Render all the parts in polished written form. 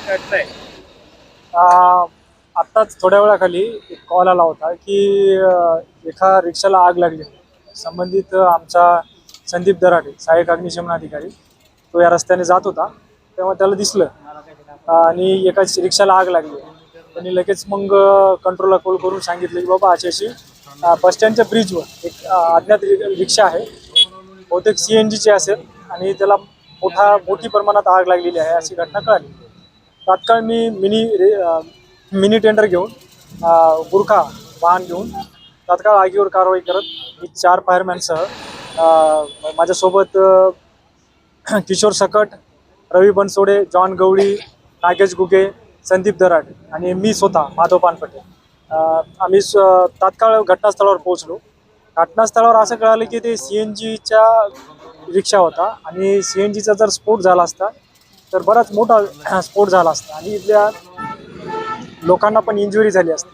घडलंय? आत्ताच थोड्या वेळाखाली एक कॉल आला होता की एका रिक्षाला आग लागली. संबंधित आमचा संदीप दराडे सहाय्यक अग्निशमन अधिकारी तो या रस्त्याने जात होता तेव्हा त्याला दिसलं आणि एका रिक्षाला आग लागली. त्यांनी लगेच मग कंट्रोलला कॉल करून सांगितलं की बाबा अशी बस स्टँडच्या ब्रिजवर एक अज्ञात रिक्षा आहे, बहुतेक CNG असेल आणि त्याला मोठी प्रमाणात आग लागलेली आहे अशी घटना कळाली. तात्काळ मी मिनी टेंडर घेऊन गुरखा वाहन घेऊन तात्काळ आगीवर कारवाई करत मी 4 फायरमॅनसह माझ्यासोबत किशोर सकट, रवी बनसोडे, जॉन गवळी, नागेश गुगे, संदीप दराडे आणि मी स्वतः माधव पानपटे आम्ही तात्काळ घटनास्थळावर पोहोचलो. घटनास्थळावर असं कळालं की ते CNGच्या रिक्षा होता आणि CNGचा जर स्फोट झाला असता तर बराच मोठा स्फोट झाला असता आणि इथल्या लोकांना पण इंजुरी झाली असती.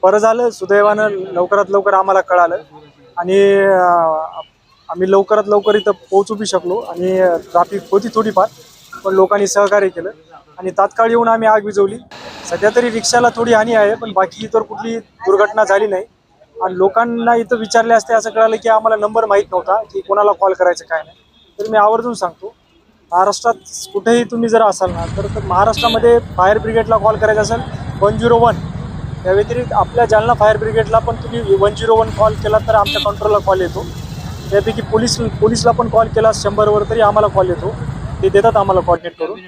बरं झालं, सुदैवानं लवकरात लवकर आम्हाला कळालं आणि आम्ही लवकरात लवकर इथं पोहोचू बी शकलो आणि ट्रॅफिक होती थोडीफार, पण लोकांनी सहकार्य केलं आणि तात्काळ येऊन आम्ही आग विझवली. सध्या तरी रिक्षाला थोडी हानी आहे, पण बाकी इतर कुठली दुर्घटना झाली नाही. आणि लोकांना इथं विचारले असते असं कळालं की आम्हाला नंबर माहीत नव्हता की कोणाला कॉल करायचं काय नाही. तर मी आवर्जून सांगतो, महाराष्ट्रात कुठेही तुम्ही जर असाल ना तर महाराष्ट्रामध्ये फायर ब्रिगेडला कॉल करायचा असेल 101. त्या व्यतिरिक्त आपल्या जालना फायर ब्रिगेडला पण तुम्ही 101 कॉल केला तर आमच्या कंट्रोलला कॉल येतो. त्यापैकी पोलीसला पण कॉल केला 100वर तरी आम्हाला कॉल येतो, ते देतात आम्हाला कॉर्डिनेट करून.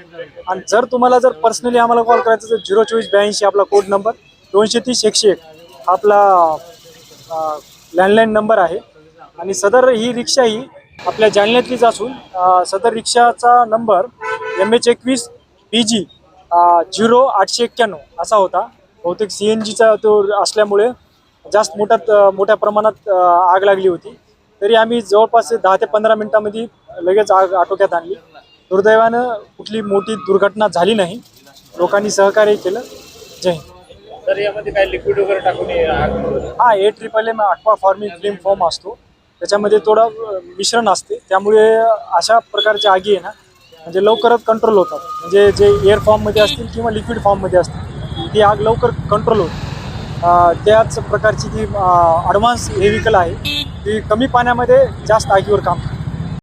आणि जर तुम्हाला जर पर्सनली आम्हाला कॉल करायचा तर 02482 आपला कोड नंबर, 230 101 आपला लँडलाईन नंबर आहे. आणि सदर ही रिक्षा ही आपल्या जालन्यातलीच असून सदर रिक्षाचा नंबर MH21 PG 0891 असा होता. बहुतेक CNGचा तो असल्यामुळे जास्त मोठ्या प्रमाणात आग लागली होती. तरी आम्ही जवळपास 10 ते 15 मिनिटांमध्ये लगेच आग आटोक्यात आणली. दुर्दैवानं कुठली मोठी दुर्घटना झाली नाही, लोकांनी सहकार्य केलं. जय हिंद. तर यामध्ये काय लिक्विड वगैरे टाकून हा AMMM aqua forming flame form असतो, त्याच्यामध्ये थोडं मिश्रण असते, त्यामुळे अशा प्रकारची आगी आहे ना म्हणजे लवकरच कंट्रोल होतात. म्हणजे जे एअर फॉर्ममध्ये असतील किंवा लिक्विड फॉर्ममध्ये असतील ती आग लवकर कंट्रोल होते. त्याच प्रकारची ती ॲडव्हान्स व्हेहिकल आहे, ती कमी पाण्यामध्ये जास्त आगीवर काम करते.